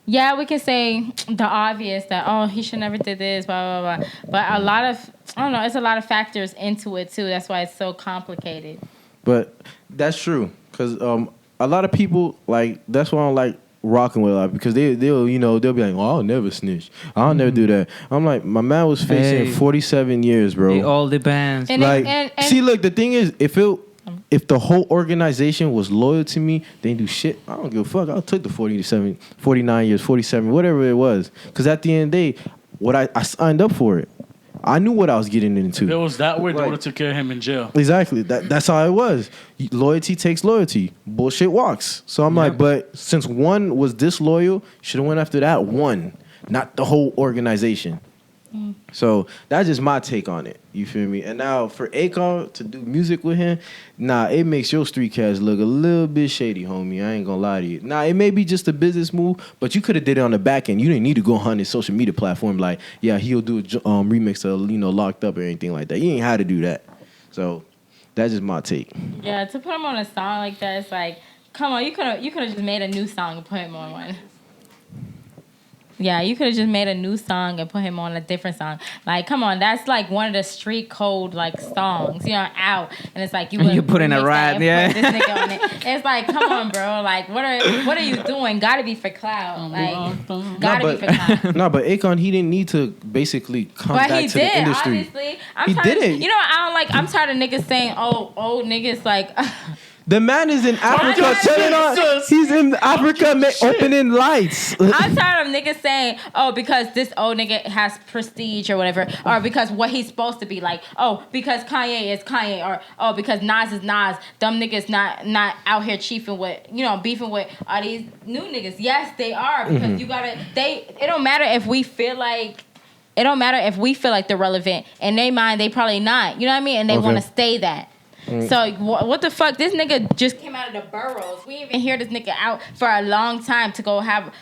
yeah, we can say the obvious that, oh, he should never did this, blah, blah, blah. But a lot of, I don't know, it's a lot of factors into it, too. That's why it's so complicated. But that's true, because a lot of people, like, that's why I don't like rocking with a lot, because they'll be like, oh, I'll never snitch. I'll never do that. I'm like, my man was facing 47 years, bro. It all depends. And Like, and see, look, the thing is, if the whole organization was loyal to me, they didn't do shit. I don't give a fuck. I'll take the 49 years, 47, whatever it was. Because at the end of the day, what I signed up for it. I knew what I was getting into. If it was that way, they Like- would have took care of him in jail. Exactly. That's how it was. Loyalty takes loyalty. Bullshit walks. So I'm like, but since one was disloyal, should have went after that one, not the whole organization. So that's just my take on it. You feel me? And now for Akon to do music with him, nah, it makes your street cats look a little bit shady, homie. I ain't gonna lie to you. Nah, it may be just a business move, but you could have did it on the back end. You didn't need to go on his social media platform like, yeah, he'll do a remix of Locked Up or anything like that. You ain't had to do that. So that's just my take. yeah, to put him on a song like that, it's like, come on, you could have just made a new song and put him on one. Yeah, you could have just made a new song and put him on a different song. Like, come on, that's like one of the street code like songs, out, and it's like you put in a remix rap, that and yeah. put this nigga on it. It's like, come on, bro, like what are you doing? Got to be for clout, like gotta be for clout. No, but Akon, he didn't need to basically come But back he to did, the industry. obviously. He tired didn't. You know what I don't like? I'm tired of niggas saying, oh, niggas like. The man is in Africa. not Turning on. Jesus. He's in Africa opening lights. I'm tired of niggas saying, oh, because this old nigga has prestige or whatever, or because what he's supposed to be like, oh, because Kanye is Kanye, or oh, because Nas is Nas. Dumb niggas not out here beefing with all these new niggas. Yes, they are, because you gotta. It don't matter if we feel like. It don't matter if we feel like they're relevant. In their mind, they probably not. You know what I mean? And they Okay. want to stay that. So what the fuck? This nigga just came out of the boroughs. We even hear this nigga out for a long time to go have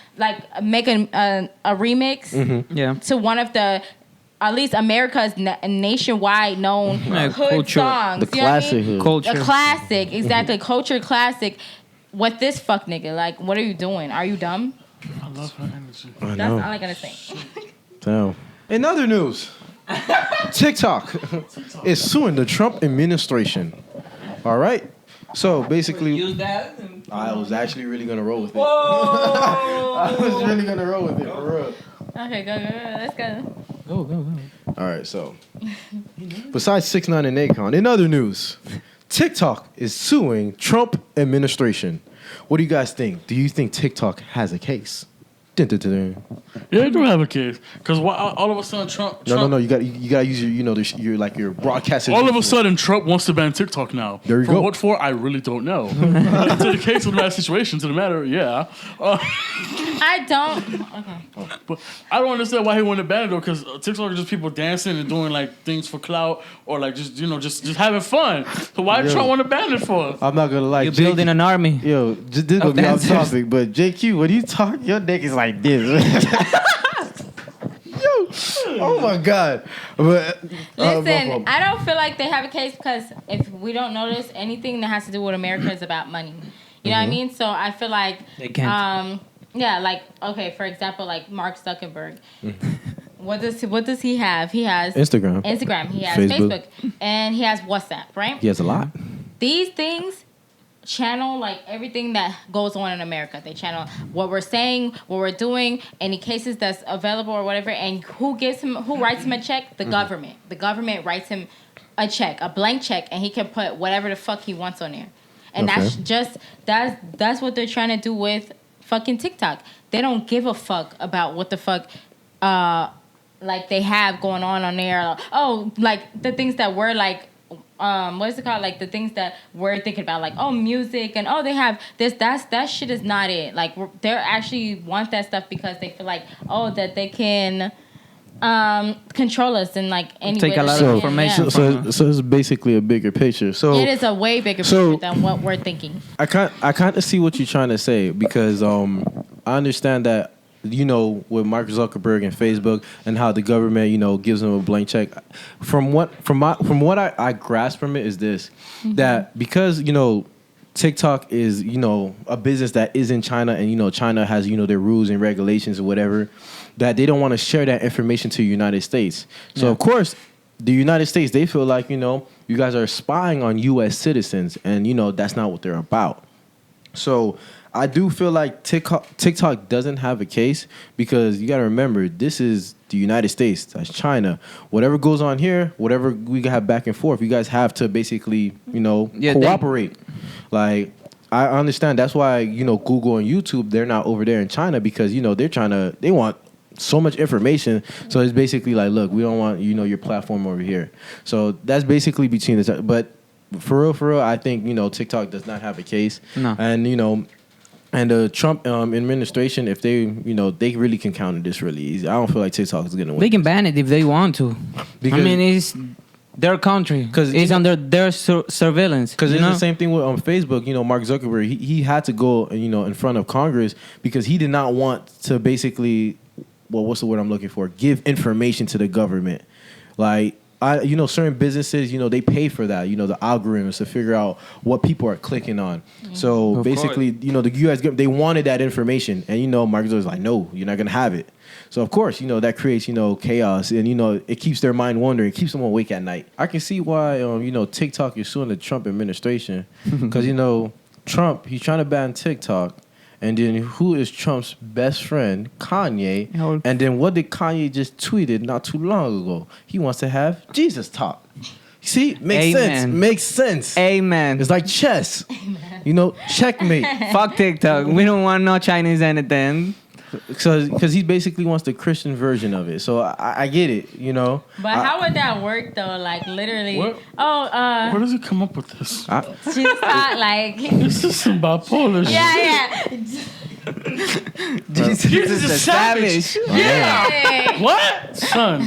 make a remix Yeah. to one of the at least America's nationwide known hood culture. songs. The You know what I classic mean? hood. Culture. The classic, exactly. Culture classic. What this fuck nigga? Like, what are you doing? Are you dumb? I love her energy. I That's know. all I gotta say. Damn. In other news, TikTok is suing the Trump administration. All right. So basically, Use that. I was actually really gonna roll with it. I was really gonna roll with it for real. Okay, go. Let's go. Go. All right. So, besides 6ix9ine and Akon, in other news, TikTok is suing Trump administration. What do you guys think? Do you think TikTok has a case? Dun, dun, dun, dun. Yeah, you do have a case. Because all of a sudden Trump... No. You got to use your broadcasting. All of a sudden Trump wants to ban TikTok now. There you go. What for? I really don't know. To the case of the matter situation, to the matter, yeah. I don't. Okay. But I don't understand why he wanted to ban it though, because TikTok are just people dancing and doing like things for clout or like just having fun. So why Trump want to ban it for? I'm not gonna lie. You're building an army. Yo, this gonna be off topic, but JQ, when you talk, your neck is like this. Yo, oh my God. But, Listen, I don't feel like they have a case because if we don't notice anything that has to do with America is about money. You know what I mean? So I feel like they can't. Yeah, like okay, for example, like Mark Zuckerberg. What does he have? He has Instagram. He has Facebook. and he has WhatsApp, right? He has a lot. These things channel like everything that goes on in America. They channel what we're saying, what we're doing, any cases that's available or whatever. And who writes him a check? The government. The government writes him a check, a blank check, and he can put whatever the fuck he wants on there. And that's what they're trying to do with fucking TikTok. They don't give a fuck about what the fuck like they have going on there. Oh, like the things that we're like what is it called? Like the things that we're thinking about, like music and they have this. That shit is not it. Like they actually want that stuff because they feel like that they can control us and like any take a lot of information. So it's basically a bigger picture. So it is a way bigger picture than what we're thinking. I kind of see what you're trying to say because I understand that. With Mark Zuckerberg and Facebook and how the government, gives them a blank check. From what I grasp from it is this, that because, TikTok is, a business that is in China and, China has, their rules and regulations or whatever, that they don't want to share that information to the United States. So, of course, the United States, they feel like, you guys are spying on U.S. citizens and, that's not what they're about. So I do feel like TikTok doesn't have a case because you got to remember, this is the United States. That's China. Whatever goes on here, whatever we have back and forth, you guys have to basically, cooperate. Like, I understand. That's why, Google and YouTube, they're not over there in China because, they want so much information. So it's basically like, look, we don't want, your platform over here. So that's basically between the, but for real, I think, TikTok does not have a case. No. And, and the Trump administration, if they, they really can counter this really easy. I don't feel like TikTok is going to win. They can ban it if they want to. Because it's their country. Because it's under their surveillance. Because it's the same thing with Facebook. Mark Zuckerberg, he had to go, in front of Congress because he did not want to basically, what's the word I'm looking for? Give information to the government. Like, certain businesses, they pay for that, the algorithms to figure out what people are clicking on. So of basically, course. The U.S. they wanted that information, and Mark Zuckerberg was like, no, you're not gonna have it. So of course, that creates chaos, and it keeps their mind wandering, it keeps them awake at night. I can see why TikTok is suing the Trump administration because Trump, he's trying to ban TikTok. And then who is Trump's best friend? Kanye. And then what did Kanye just tweeted not too long ago? He wants to have Jesus talk. See? Makes sense. Amen. It's like chess. Amen. Checkmate. Fuck TikTok. We don't want no Chinese anything. Because he basically wants the Christian version of it. So I get it, But how would that work though? Like literally. What? Where does he come up with this? She's hot, like. This is some bipolar shit. Yeah. Jesus is savage. Yeah. What? Son.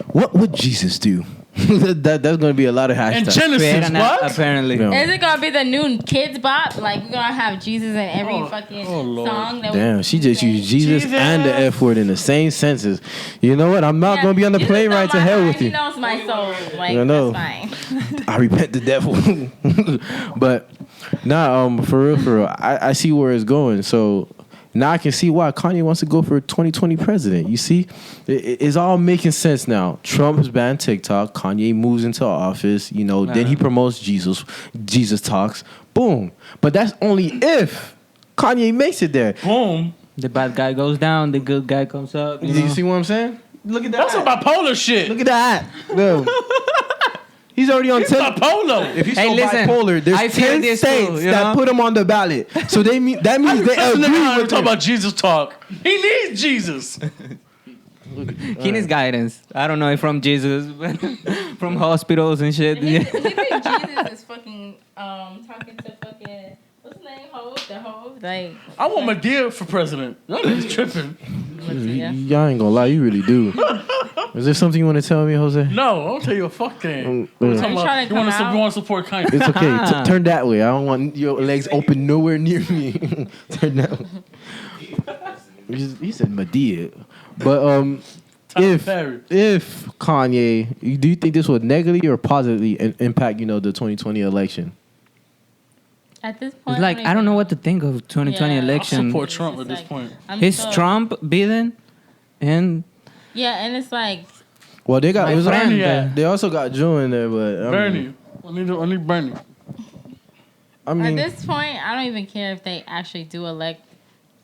What would Jesus do? That's going to be a lot of hashtags. And Genesis, what? Apparently. No. Is it going to be the new kids bop? Like, we're going to have Jesus in every fucking song. That she just used Jesus and the F word in the same sentences. You know what? I'm not going to be on the plane ride to hell with you. He knows my soul. Like, that's fine. I repent the devil. But, for real, I see where it's going. So, now I can see why Kanye wants to go for 2020 president. You see, it's all making sense now. Trump has banned TikTok. Kanye moves into office. Then he promotes Jesus talks. Boom. But that's only if Kanye makes it there. Boom. The bad guy goes down. The good guy comes up. You see what I'm saying? Look at that. That's some bipolar shit. Look at that. No. He's already on He's 10. bipolar. If he's Hey, so listen, bipolar, I there's feel 10 this states too, you that know? put him on the ballot. So that means they agree with talk him. about Jesus talk. He needs Jesus. He needs guidance. I don't know if from Jesus, but from hospitals and shit. He Yeah. think Jesus is fucking talking to fucking what's his name? The Hove. Like I want Medea for president. Y'all niggas tripping. Y'all ain't gonna lie, you really do. Is there something you want to tell me, Jose? No, I don't tell you a fuck thing. Are you trying to You come out? want to support Kanye. It's okay. Turn that way. I don't want your legs open nowhere near me. Turn that way. He said Medea. But if Kanye, do you think this would negatively or positively impact, the 2020 election? At this point, It's like, I don't know what to think of 2020 Yeah. I election. support Trump at this point. It's Trump, Biden, and Yeah, and it's like Well, they got. My It was friend, they also got Joe in there, but Bernie. I need Bernie. I mean, at this point, I don't even care if they actually do elect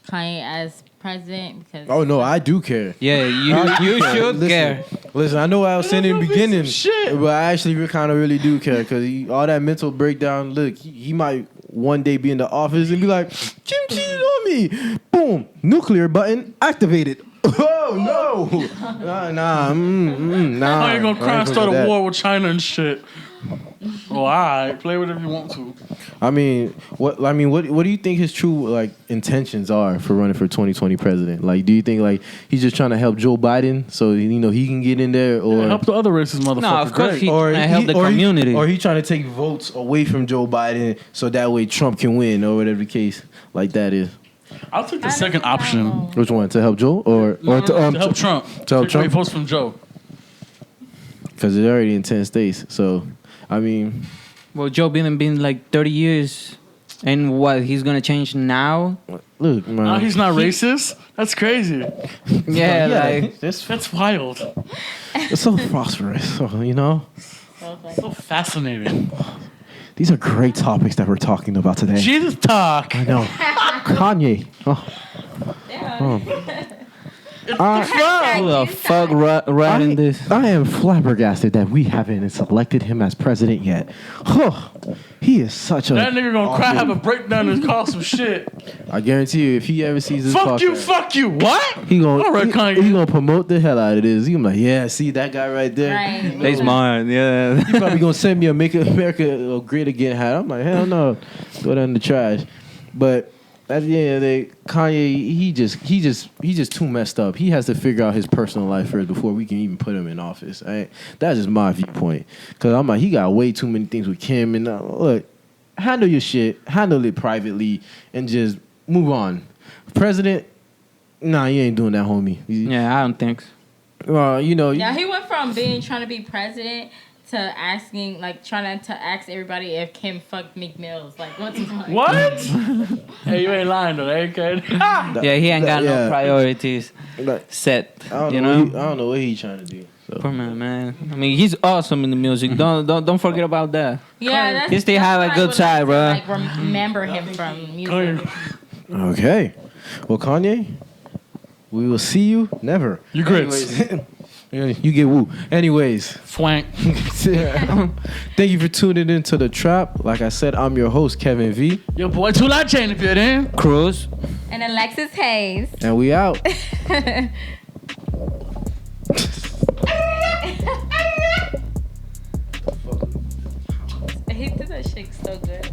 Kanye as president because. oh no, I do care. yeah, you should care. Listen, I know I was saying in the That's gonna be beginning, some shit. but I actually kind of really do care because all that mental breakdown. Look, he might one day be in the office and be like, "Jim cheated on me." Boom, nuclear button activated. Oh no, nah. I ain't gonna cry and start a that. war with China and shit. Oh, all right. Play whatever you want to. I mean, what do you think his true intentions are for running for 2020 president? Like, do you think he's just trying to help Joe Biden so he can get in there, or Help the other racist motherfuckers. No, of course Great. he trying to help the or community. or he trying to take votes away from Joe Biden so that way Trump can win, or whatever the case like that is. I'll take the second option. Which one, to help Joe or To help Trump. To help Take away Trump? votes from Joe. Because it's already in 10 states. So, I mean, Well, Joe Biden been like 30 years, and what he's gonna change now? look, man. Now he's not racist? That's crazy. Yeah, like That's wild. It's so phosphorus, so, So fascinating. These are great topics that we're talking about today. Jesus talk. I know. Kanye. who the fuck writing this? I am flabbergasted that we haven't selected him as president yet. Huh. He is such a. That nigga gonna cry, have a breakdown, and call some shit. I guarantee you, if he ever sees this Fuck you, podcast, fuck you. What? he gonna All right, Kanye. he gonna promote the hell out of this. He gonna be like, yeah, see that guy right there. Right. They smart, yeah. He probably gonna send me a "Make America Great Again" hat. I'm like, hell no, throw that in the trash. But at the end of the day, Kanye, he just too messed up. He has to figure out his personal life first before we can even put him in office. That's just my viewpoint. Cause I'm like, he got way too many things with Kim, and look, handle your shit, handle it privately, and just move on. President, nah, you ain't doing that, homie. Yeah, I don't think so. Well, Yeah, he went from trying to be president to asking, trying to ask everybody if Kim fucked Meek Mills. Like, what's his name? What? Hey, you ain't lying though. That ain't good. Yeah, he ain't got no priorities set. I don't know what he's trying to do. So. Poor man. I mean, he's awesome in the music. Don't forget about that. Yeah, that's, He still that's have a what I good would side, like bro. to, remember him from music. Okay. Well, Kanye, we will see you never. You grits. Anyways, you get woo. Anyways, Flank. thank you for tuning in to The Trap. Like I said, I'm your host, Kevin V. Your boy Too Light Chain if you're in. Cruz. And Alexis Hayes. And we out. He did that shit so good.